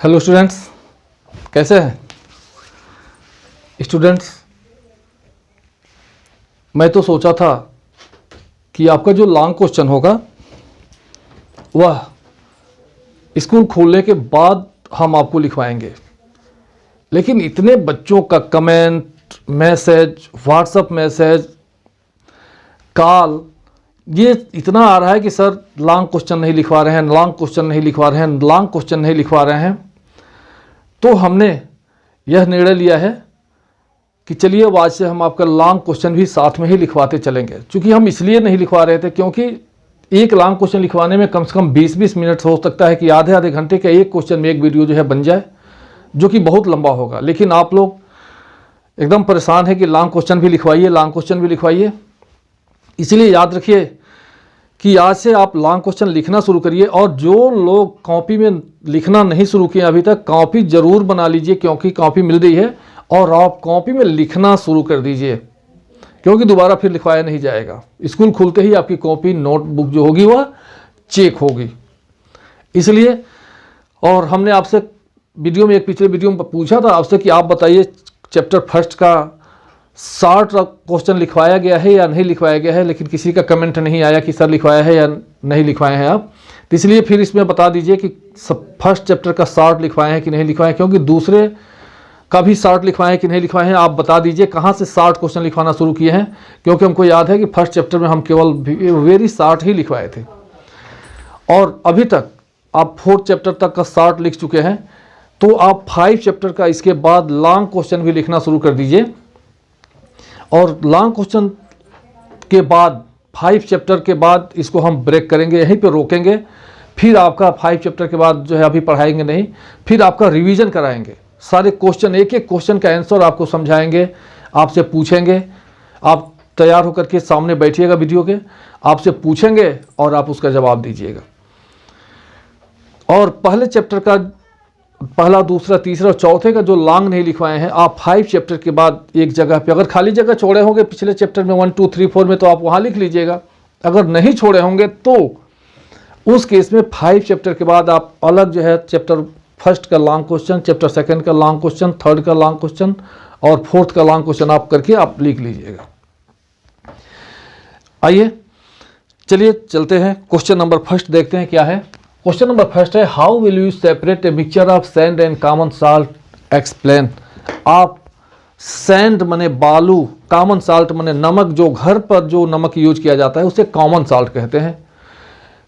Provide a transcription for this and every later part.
Hello students, कैसे हैं students. मैं तो सोचा था कि आपका जो लॉन्ग क्वेश्चन होगा वह स्कूल खोलने के बाद हम आपको लिखवाएंगे, लेकिन इतने बच्चों का comment, message, WhatsApp message, call ये इतना आ रहा है कि सर लॉन्ग क्वेश्चन नहीं लिखवा रहे हैं, लॉन्ग क्वेश्चन नहीं लिखवा रहे हैं, लॉन्ग क्वेश्चन नहीं लिखवा रहे हैं। तो हमने यह निर्णय लिया है कि चलिए अब आज से हम आपका लॉन्ग क्वेश्चन भी साथ में ही लिखवाते चलेंगे। क्योंकि हम इसलिए नहीं लिखवा रहे थे क्योंकि एक लॉन्ग क्वेश्चन लिखवाने में कम से कम 20-20 मिनट हो सकता है कि आधे घंटे का एक क्वेश्चन में एक वीडियो जो है बन जाए, जो कि बहुत लंबा होगा। लेकिन आप लोग एकदम परेशान है कि लॉन्ग क्वेश्चन भी लिखवाइए, लॉन्ग क्वेश्चन भी लिखवाइए। इसलिए याद रखिए कि आज से आप लॉन्ग क्वेश्चन लिखना शुरू करिए। और जो लोग कॉपी में लिखना नहीं शुरू किए अभी तक, कॉपी ज़रूर बना लीजिए, क्योंकि कॉपी मिल रही है और आप कॉपी में लिखना शुरू कर दीजिए, क्योंकि दोबारा फिर लिखवाया नहीं जाएगा। स्कूल खुलते ही आपकी कॉपी, नोटबुक जो होगी वह चेक होगी। इसलिए और हमने आपसे वीडियो में, एक पिछले वीडियो में पूछा था आपसे कि आप बताइए चैप्टर फर्स्ट का 60 क्वेश्चन लिखवाया गया है या नहीं लिखवाया गया है, लेकिन किसी का कमेंट नहीं आया कि सर लिखवाया है या नहीं लिखवाए हैं आप। तो इसलिए फिर इसमें बता दीजिए कि फर्स्ट चैप्टर का 60 लिखवाए हैं कि नहीं लिखवाए हैं, क्योंकि दूसरे का भी 60 लिखवाए हैं कि नहीं लिखवाए हैं। आप बता दीजिए कहाँ से 60 क्वेश्चन लिखवाना शुरू किए हैं, क्योंकि हमको याद है कि फर्स्ट चैप्टर में हम केवल वेरी 60 ही लिखवाए थे और अभी तक आप 4th चैप्टर तक का 60 लिख चुके हैं। तो आप 5 चैप्टर का इसके बाद लॉन्ग क्वेश्चन भी लिखना शुरू कर दीजिए। और लॉन्ग क्वेश्चन के बाद 5 चैप्टर के बाद इसको हम ब्रेक करेंगे, यहीं पे रोकेंगे। फिर आपका 5 चैप्टर के बाद जो है अभी पढ़ाएंगे नहीं, फिर आपका रिवीजन कराएंगे। सारे क्वेश्चन, एक एक क्वेश्चन का आंसर आपको समझाएंगे, आपसे पूछेंगे। आप तैयार होकर के सामने बैठिएगा वीडियो के, आपसे पूछेंगे और आप उसका जवाब दीजिएगा। और पहले चैप्टर का पहला, दूसरा, तीसरा और चौथे का जो लॉन्ग नहीं लिखवाए हैं, आप 5 चैप्टर के बाद एक जगह पे, अगर खाली जगह छोड़े होंगे पिछले चैप्टर में 1, 2, 3, 4 में, तो आप वहाँ लिख लीजिएगा। अगर नहीं छोड़े होंगे तो उस केस में 5 चैप्टर के बाद आप अलग जो है चैप्टर फर्स्ट का लॉन्ग क्वेश्चन, चैप्टर सेकंड का लॉन्ग क्वेश्चन, थर्ड का लॉन्ग क्वेश्चन और 4th का लॉन्ग क्वेश्चन आप करके आप लिख लीजिएगा। आइए चलिए चलते हैं, क्वेश्चन नंबर फर्स्ट देखते हैं क्या है। क्वेश्चन नंबर फर्स्ट है, how will you separate a mixture of sand and common salt, explain. आप सैंड मने बालू, कॉमन साल्ट मने नमक, जो घर पर जो नमक यूज किया जाता है उसे कॉमन साल्ट कहते हैं।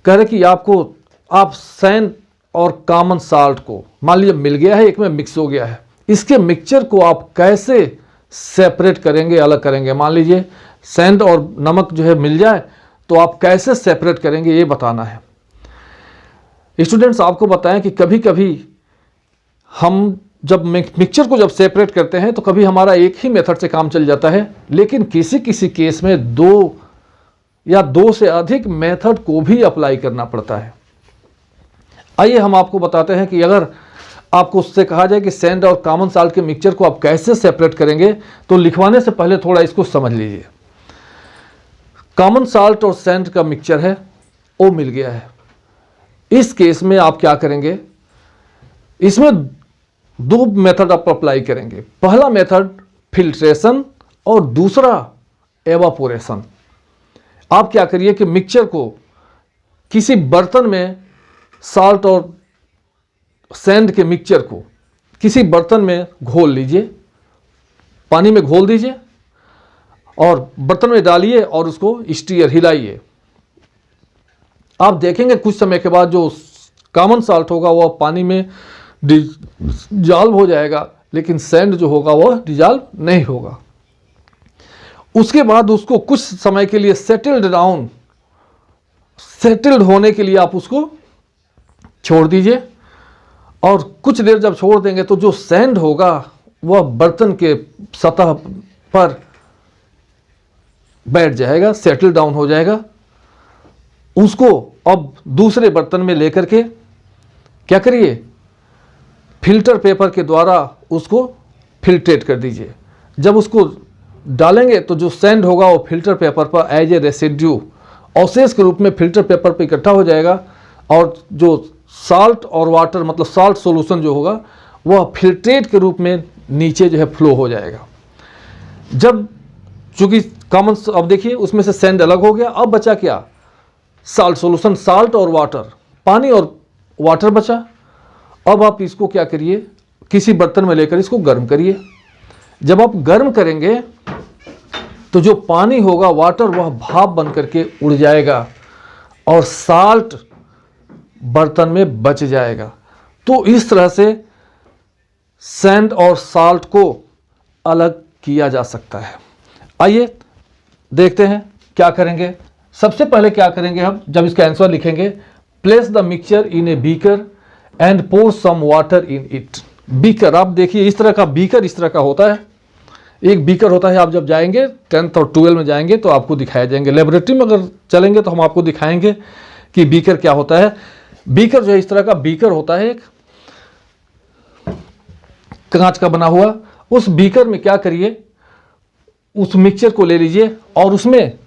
कह रहे कि आपको, आप सैंड और कॉमन साल्ट को मान लीजिए मिल गया है, एक में मिक्स हो गया है, इसके मिक्सचर को आप कैसे सेपरेट करेंगे, अलग करेंगे। मान लीजिए सैंड और नमक जो है मिल जाए तो आप कैसे सेपरेट करेंगे, ये बताना है। स्टूडेंट्स आपको बताएं कि कभी कभी हम जब मिक्सचर को जब सेपरेट करते हैं तो कभी हमारा एक ही मेथड से काम चल जाता है, लेकिन किसी किसी केस में 2 या 2 से अधिक मेथड को भी अप्लाई करना पड़ता है। आइए हम आपको बताते हैं कि अगर आपको उससे कहा जाए कि सैंड और कॉमन साल्ट के मिक्सचर को आप कैसे सेपरेट करेंगे, तो लिखवाने से पहले थोड़ा इसको समझ लीजिए। कॉमन साल्ट और सैंड का मिक्सचर है, वो मिल गया है। इस केस में आप क्या करेंगे, इसमें 2 मेथड आप अप्लाई करेंगे। पहला मेथड फिल्ट्रेशन और दूसरा एवापोरेशन। आप क्या करिए कि मिक्सचर को किसी बर्तन में, साल्ट और सैंड के मिक्सचर को किसी बर्तन में घोल लीजिए, पानी में घोल दीजिए और बर्तन में डालिए और उसको स्टीयर हिलाइए। आप देखेंगे कुछ समय के बाद जो कॉमन साल्ट होगा वह पानी में डिजॉल्व हो जाएगा, लेकिन सैंड जो होगा वह डिजॉल्व नहीं होगा। उसके बाद उसको कुछ समय के लिए सेटल्ड होने के लिए आप उसको छोड़ दीजिए। और कुछ देर जब छोड़ देंगे तो जो सैंड होगा वह बर्तन के सतह पर बैठ जाएगा, सेटल डाउन हो जाएगा। उसको अब दूसरे बर्तन में लेकर के क्या करिए, फिल्टर पेपर के द्वारा उसको फिल्ट्रेट कर दीजिए। जब उसको डालेंगे तो जो सैंड होगा वो फिल्टर पेपर पर एज ए रेसिड्यू, अवशेष के रूप में फिल्टर पेपर पर इकट्ठा हो जाएगा और जो साल्ट और वाटर मतलब साल्ट सॉल्यूशन जो होगा वह फिल्ट्रेट के रूप में नीचे जो है फ्लो हो जाएगा। जब चूंकि कॉमन, अब देखिए उसमें से सैंड अलग हो गया, अब बचा क्या, साल्ट सॉल्यूशन, साल्ट और वाटर, पानी और वाटर बचा। अब आप इसको क्या करिए, किसी बर्तन में लेकर इसको गर्म करिए। जब आप गर्म करेंगे तो जो पानी होगा, वाटर, वह भाप बन करके उड़ जाएगा और साल्ट बर्तन में बच जाएगा। तो इस तरह से सैंड और साल्ट को अलग किया जा सकता है। आइए देखते हैं क्या करेंगे। सबसे पहले क्या करेंगे हम, जब इसका आंसर लिखेंगे, place the mixture in a beaker and pour some water in it. Beaker, आप देखिए इस तरह का बीकर इस तरह का होता है, एक बीकर होता है। आप जब जाएंगे 10th और 12 में जाएंगे तो आपको दिखाया जाएंगे, लेबोरेटरी में अगर चलेंगे तो हम आपको दिखाएंगे कि बीकर क्या होता है। बीकर जो है इस तरह का बीकर होता है, एक कांच का बना हुआ। उस बीकर में क्या करिए, उस मिक्सचर को ले लीजिए और उसमें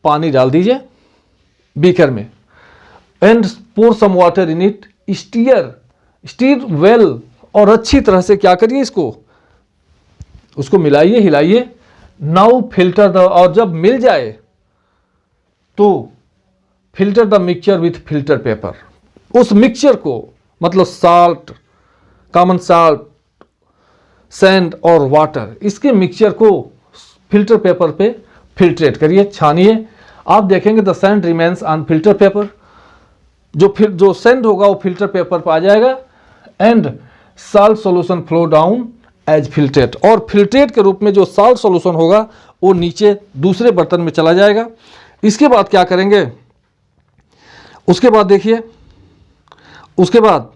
पानी डाल दीजिए बीकर में, and pour some water in it, stir well, और अच्छी तरह से क्या करिए, उसको मिलाइए, हिलाइए। नाउ फिल्टर द, और जब मिल जाए तो filter the mixture with filter paper. उस मिक्सचर को मतलब साल्ट, कॉमन साल्ट, सैंड और वाटर, इसके मिक्सचर को फिल्टर पेपर पे फिल्ट्रेट करिए, छानिए। आप देखेंगे the sand remains on filter paper, जो सैंड होगा वो फिल्टर पेपर पर आ जाएगा, and salt solution flow down as filtrate, और फिल्ट्रेट के रूप में जो साल्ट सॉल्यूशन होगा वो नीचे दूसरे बर्तन में चला जाएगा। इसके बाद क्या करेंगे, उसके बाद देखिए, उसके बाद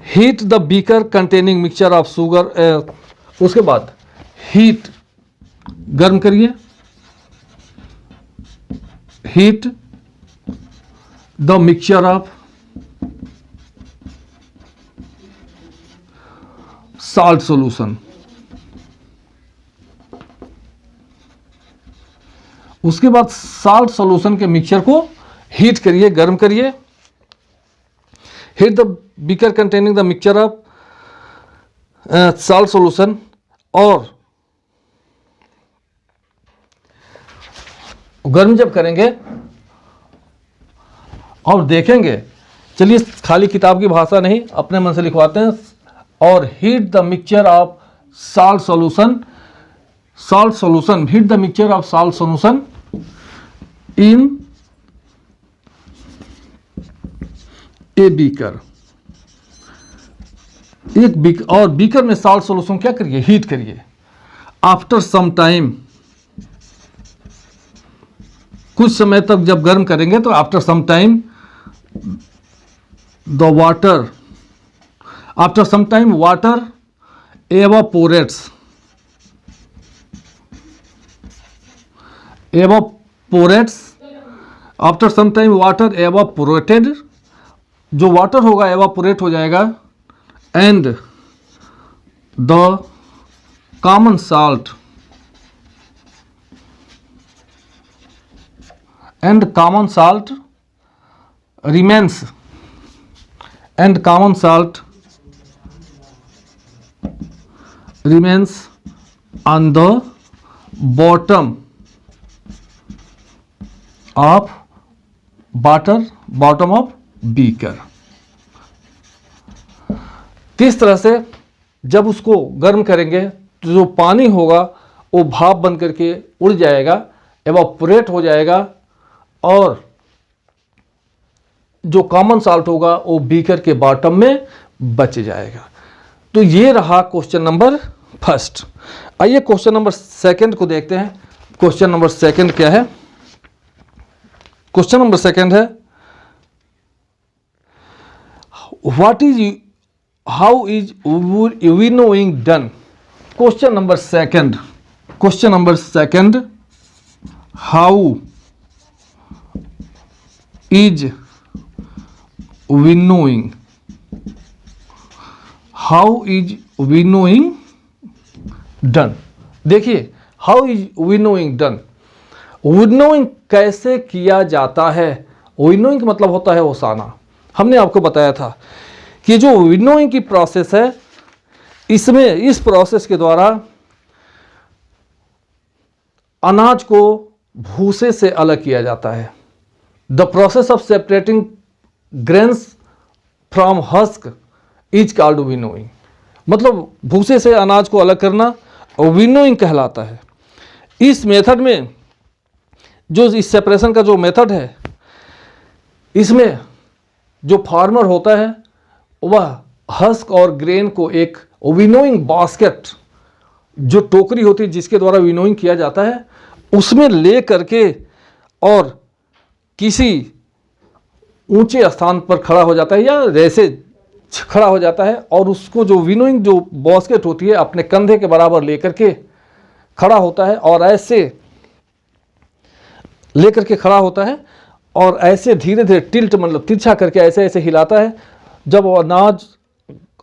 heat the beaker containing mixture of sugar, उसके बाद हीट, गर्म करिए, heat the mixture of salt solution. उसके बाद साल्ट सॉल्यूशन के मिक्सचर को हीट करिए, गर्म करिए। Heat the beaker containing the mixture of salt solution, और गर्म जब करेंगे और देखेंगे, चलिए खाली किताब की भाषा नहीं, अपने मन से लिखवाते हैं, और heat the mixture of salt solution, heat the mixture of salt solution in a beaker, एक बीकर, और बीकर में साल्ट सॉल्यूशन क्या करिए, हीट करिए। आफ्टर सम टाइम, कुछ समय तक जब गर्म करेंगे तो after some time the water, after some time water evaporates, after some time water evaporated, जो वाटर होगा evaporate हो जाएगा, and the common salt, and common salt remains, and common salt remains on the bottom of beaker। किस तरह से जब उसको गर्म करेंगे तो जो पानी होगा वो भाप बन करके उड़ जाएगा, एवापोरेट हो जाएगा, और जो कॉमन साल्ट होगा वो बीकर के बॉटम में बच जाएगा। तो ये रहा क्वेश्चन नंबर फर्स्ट। आइए क्वेश्चन नंबर सेकंड को देखते हैं। क्वेश्चन नंबर सेकंड क्या है? क्वेश्चन नंबर सेकंड है, how is winnowing done. Question number second, how is winnowing, how is winnowing done। देखिए how is winnowing done, winnowing कैसे किया जाता है। विनोइंग का मतलब होता है ओसाना। हमने आपको बताया था कि जो विनोइंग की प्रोसेस है, इसमें इस प्रोसेस के द्वारा अनाज को भूसे से अलग किया जाता है। The process of separating grains from husk is called winnowing. मतलब भूसे से अनाज को अलग करना विनोइंग कहलाता है। इस मेथड में जो इस सेपरेशन का जो मेथड है, इसमें जो फार्मर होता है वह हस्क और ग्रेन को एक विनोइंग बास्केट, जो टोकरी होती है जिसके द्वारा विनोइंग किया जाता है, उसमें ले करके और किसी ऊंचे स्थान पर खड़ा हो जाता है या वैसे खड़ा हो जाता है और उसको जो विनोइंग जो बास्केट होती है अपने कंधे के बराबर लेकर के खड़ा होता है और ऐसे लेकर के खड़ा होता है और ऐसे धीरे धीरे टिल्ट मतलब तिरछा करके ऐसे ऐसे हिलाता है। जब अनाज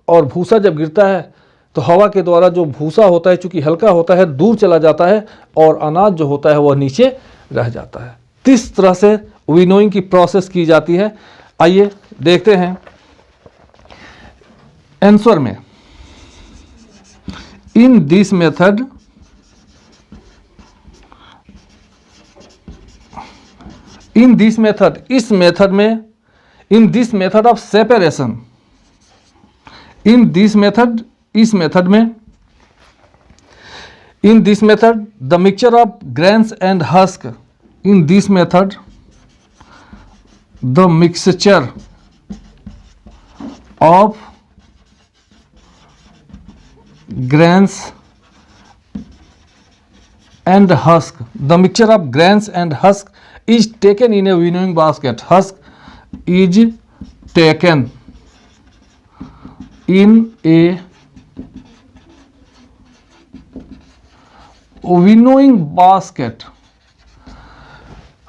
और भूसा जब गिरता है तो हवा के द्वारा जो भूसा होता है, चूंकि हल्का होता है, दूर चला जाता है और अनाज जो होता है वह नीचे रह जाता है। इस तरह से विनोइंग की प्रोसेस की जाती है। आइए देखते हैं आंसर में। इन दिस मेथड इस मेथड में, in this method of separation, इस मेथड में, in this method the mixture of grains and husk, in this method the mixture of grains and husk, the mixture of grains and husk is taken in a winnowing basket. Husk is taken in a winnowing basket.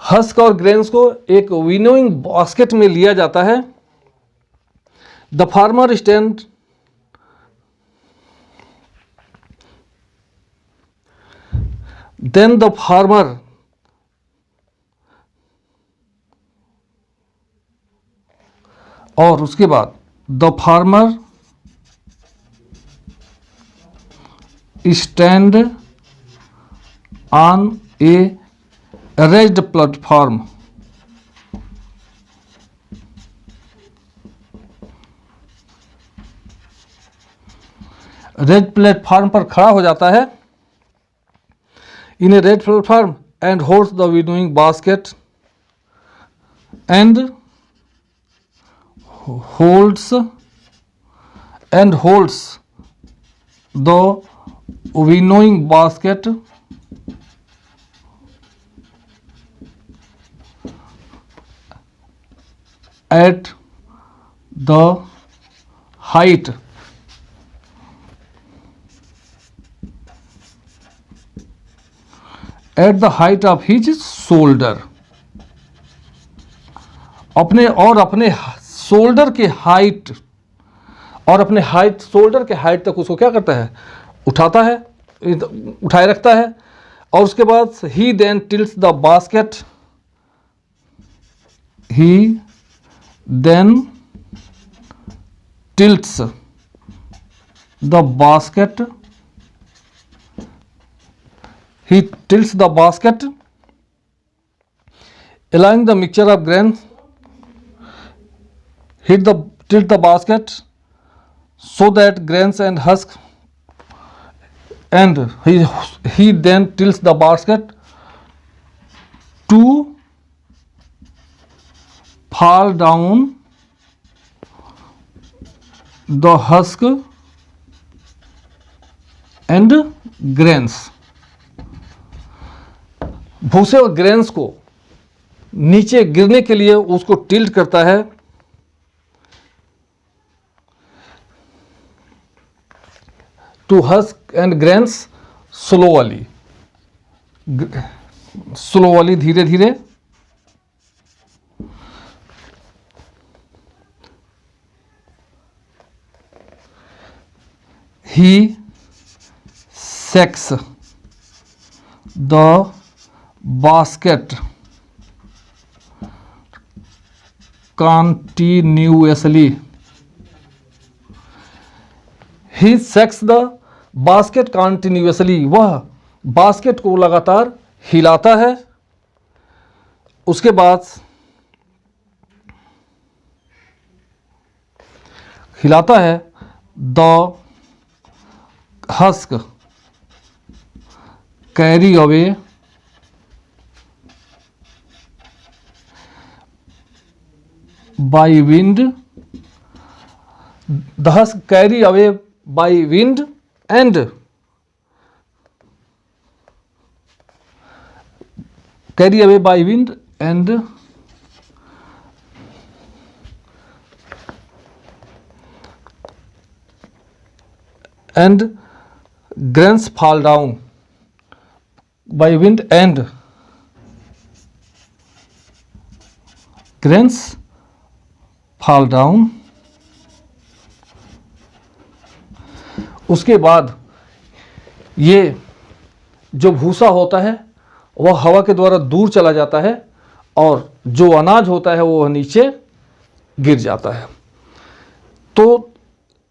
Husk और grains को एक winnowing basket में लिया जाता है। The farmer stand then the farmer और उसके बाद the farmer stand on a raised platform, red platform पर खड़ा हो जाता है। in a red platform and holds the winnowing basket and holds the winnowing basket at the height of his shoulder, अपने shoulder के हाइट और अपने shoulder के हाइट तक उसको क्या करता है, उठाता है, उठाए रखता है। और उसके बाद he then tilts the basket, he then tilts the basket, he tilts the basket allowing the mixture of grains tilt the basket so that grains and husk, and he then tilts the basket to fall down the husk and grains। भूसे और grains को नीचे गिरने के लिए उसको tilt करता है। To husk and grains slowly धीरे धीरे। He shakes the basket continuously. He shakes the basket continuously. वह बास्केट को लगातार हिलाता है. उसके बाद हिलाता है. The husk carry away by wind. The husk carry away by wind and carry away by wind and grains fall down by wind and grains fall down. उसके बाद ये जो भूसा होता है वह हवा के द्वारा दूर चला जाता है और जो अनाज होता है वो नीचे गिर जाता है. तो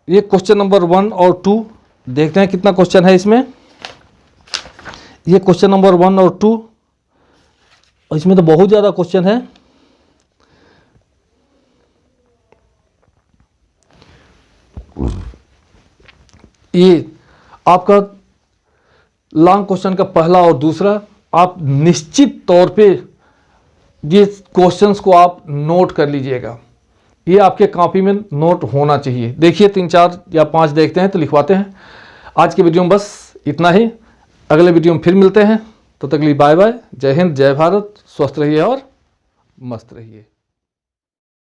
ये क्वेश्चन नंबर 1 और 2 देखते हैं कितना क्वेश्चन है इसमें. ये क्वेश्चन नंबर 1 और 2, इसमें तो बहुत ज़्यादा क्वेश्चन है. ये आपका लॉन्ग क्वेश्चन का पहला और दूसरा. आप निश्चित तौर पे ये क्वेश्चंस को आप नोट कर लीजिएगा. ये आपके कॉपी में नोट होना चाहिए. देखिए 3, 4 या 5 देखते हैं तो लिखवाते हैं. आज के वीडियो में बस इतना ही. अगले वीडियो में फिर मिलते हैं. तो तक के लिए बाय बाय. जय हिंद, जय भारत. स्वस्थ रहिए और मस्त रहिए.